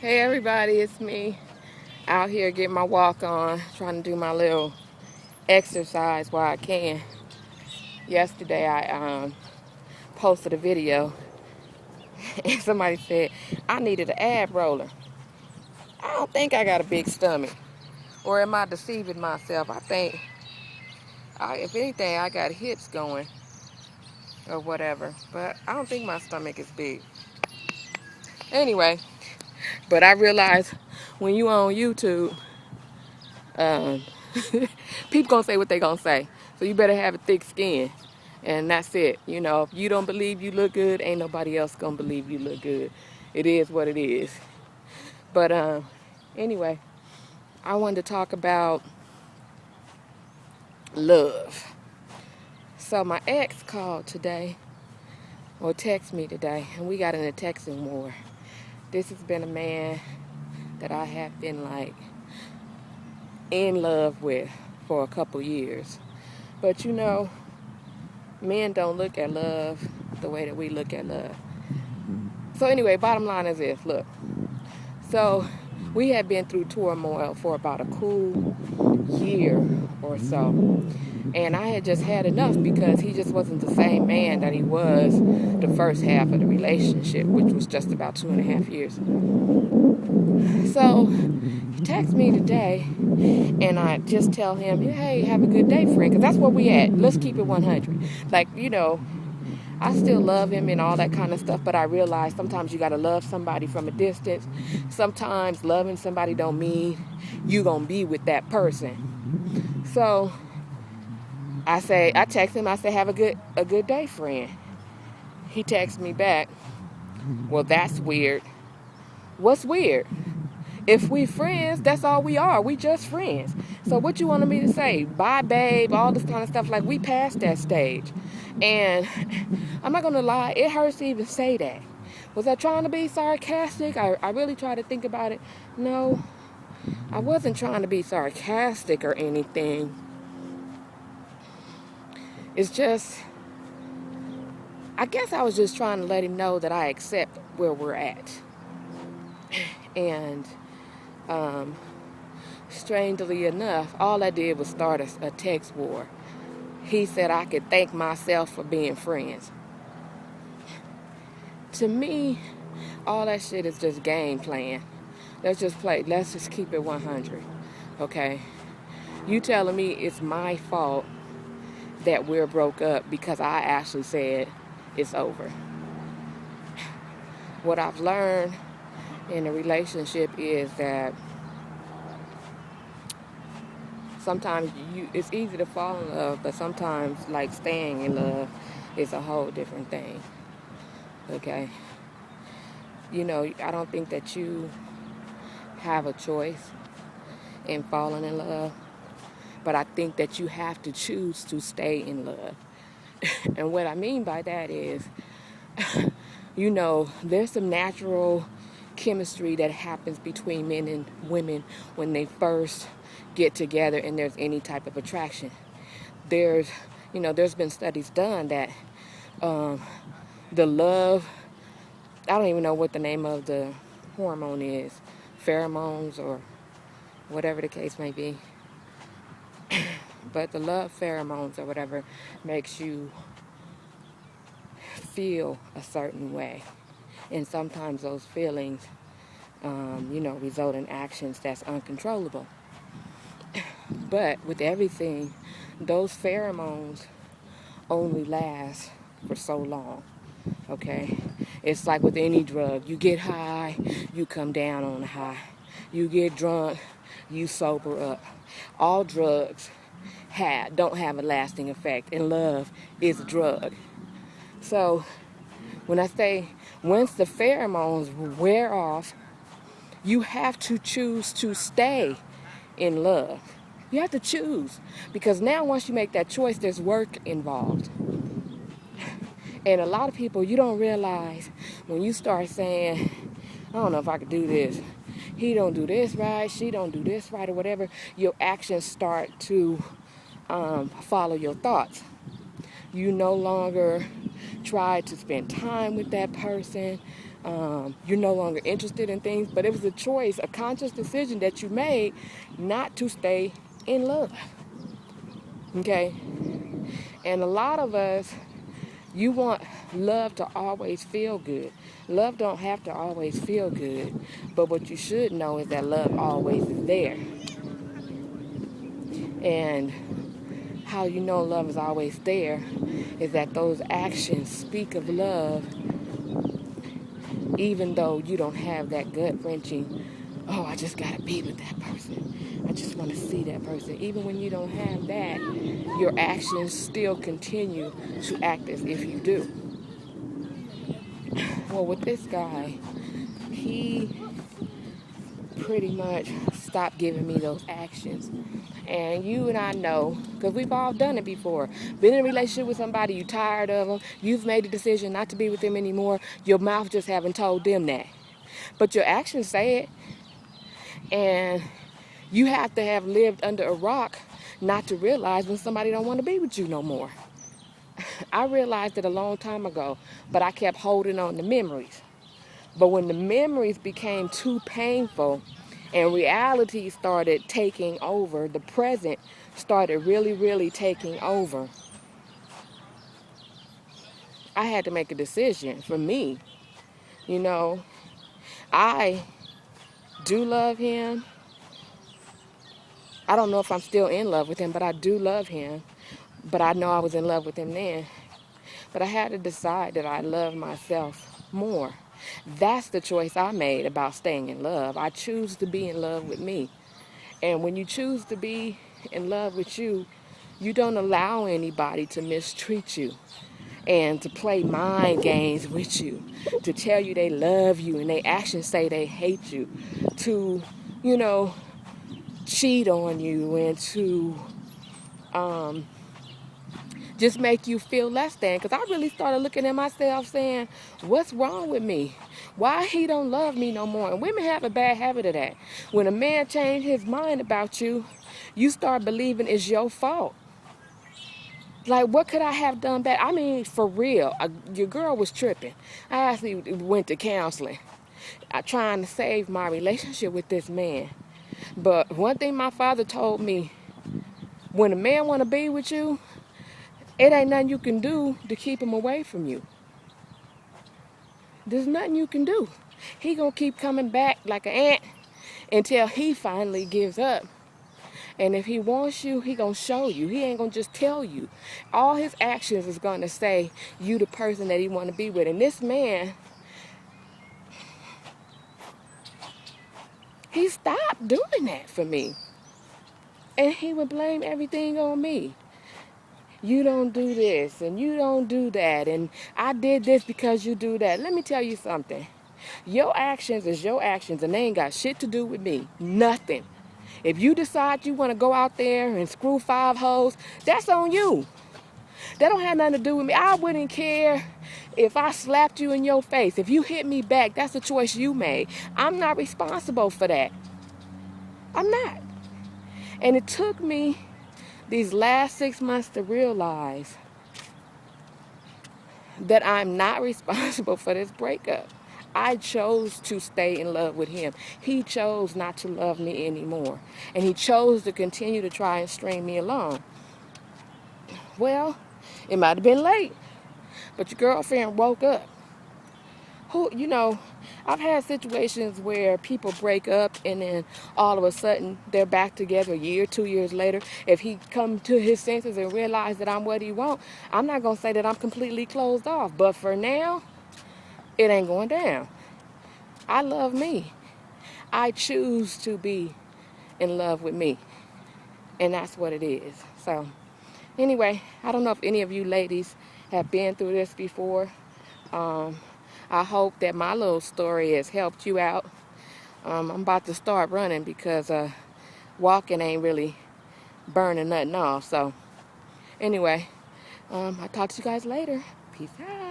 Hey everybody, it's me out here getting my walk on, trying to do my little exercise while I can. Yesterday I posted a video and somebody said I needed an ab roller. I don't think I got a big stomach, or am I deceiving myself? I think, if anything, I got hips going or whatever, but I don't think my stomach is big. Anyway, but I realize when you on YouTube, um, people gonna say what they gonna say. So you better have a thick skin. And that's it. You know, if you don't believe you look good, ain't nobody else gonna believe you look good. It is what it is. But anyway, I wanted to talk about love. So my ex called today, or texted me today, and we got in a texting war. This has been a man that I have been like in love with for a couple years. But you know, men don't look at love the way that we look at love. So anyway, bottom line is this, look. So we had been through turmoil for about a cool year or so. And I had just had enough because he just wasn't the same man that he was the first half of the relationship, which was just about 2.5 years. So he texts me today, and I just tell him, hey, have a good day, friend, because that's where we at. Let's keep it 100. Like, you know, I still love him and all that kind of stuff, but I realize sometimes you got to love somebody from a distance. Sometimes loving somebody don't mean you going to be with that person. So I text him, I say, have a good day, friend. He texts me back, well, that's weird. What's weird? If we friends, that's all we are. We just friends. So what you wanted me to say? Bye, babe, all this kind of stuff. Like, we passed that stage. And I'm not going to lie, it hurts to even say that. Was I trying to be sarcastic? I really tried to think about it. No, I wasn't trying to be sarcastic or anything. It's just, I guess I was just trying to let him know that I accept where we're at. And strangely enough, all I did was start a text war. He said I could thank myself for being friends. To me, all that shit is just game playing. Let's just play. Let's just keep it 100. Okay? You telling me it's my fault that we're broke up because I actually said it's over. What I've learned in a relationship is that sometimes it's easy to fall in love, but sometimes, like, staying in love is a whole different thing. Okay? You know, I don't think that you have a choice in falling in love, but I think that you have to choose to stay in love. And what I mean by that is, you know, there's some natural chemistry that happens between men and women when they first get together and there's any type of attraction. There's been studies done that the love, I don't even know what the name of the hormone is, pheromones or whatever the case may be, but the love pheromones or whatever makes you feel a certain way. And sometimes those feelings, result in actions that's uncontrollable. But with everything, those pheromones only last for so long, okay? It's like with any drug. You get high, you come down on the high. You get drunk, you sober up. All drugs don't have a lasting effect, and love is a drug. So when I say once the pheromones wear off, you have to choose to stay in love. You have to choose, because now once you make that choice, there's work involved. And a lot of people, you don't realize when you start saying, I don't know if I could do this. He don't do this right, she don't do this right, or whatever. Your actions start to follow your thoughts. You no longer try to spend time with that person. You're no longer interested in things, but it was a choice, a conscious decision that you made not to stay in love. Okay? And a lot of us, you want love to always feel good. Love don't have to always feel good, but what you should know is that love always is there. And how you know love is always there is that those actions speak of love, even though you don't have that gut-wrenching, oh, I just gotta be with that person, I just want to see that person. Even when you don't have that, your actions still continue to act as if you do. Well, with this guy, he pretty much stopped giving me those actions. And you and I know, because we've all done it before. Been in a relationship with somebody, you tired of them, you've made a decision not to be with them anymore, your mouth just haven't told them that. But your actions say it. And you have to have lived under a rock not to realize when somebody don't want to be with you no more. I realized it a long time ago, but I kept holding on to memories. But when the memories became too painful and reality started taking over, the present started really, really taking over, I had to make a decision for me. You know, I do love him. I don't know if I'm still in love with him, but I do love him. But I know I was in love with him then. But I had to decide that I love myself more. That's the choice I made about staying in love. I choose to be in love with me. And when you choose to be in love with you, you don't allow anybody to mistreat you and to play mind games with you, to tell you they love you and their actions say they hate you, to, cheat on you and to just make you feel less than. Because I really started looking at myself saying, what's wrong with me? Why he don't love me no more? And women have a bad habit of that. When a man changes his mind about you, you start believing it's your fault. Like, what could I have done bad? I mean, for real, your girl was tripping. I actually went to counseling, trying to save my relationship with this man. But one thing my father told me, when a man want to be with you, it ain't nothing you can do to keep him away from you. There's nothing you can do. He gonna keep coming back like an ant until he finally gives up. And if he wants you, he gonna show you. He ain't gonna just tell you. All his actions is gonna say you the person that he want to be with. And this man, he stopped doing that for me. And he would blame everything on me. You don't do this and you don't do that, and I did this because you do that. Let me tell you something. Your actions is your actions, and they ain't got shit to do with me. Nothing. If you decide you want to go out there and screw 5 hoes, that's on you. That don't have nothing to do with me. I wouldn't care if I slapped you in your face. If you hit me back, that's a choice you made. I'm not responsible for that. I'm not. And it took me these last 6 months to realize that I'm not responsible for this breakup. I chose to stay in love with him. He chose not to love me anymore. And he chose to continue to try and string me along. Well, it might have been late, but your girlfriend woke up. I've had situations where people break up and then all of a sudden they're back together a year, 2 years later. If he come to his senses and realize that I'm what he wants, I'm not going to say that I'm completely closed off. But for now, it ain't going down. I love me. I choose to be in love with me. And that's what it is. So, anyway, I don't know if any of you ladies have been through this before. I hope that my little story has helped you out. I'm about to start running because walking ain't really burning nothing off. So, anyway, I'll talk to you guys later. Peace out.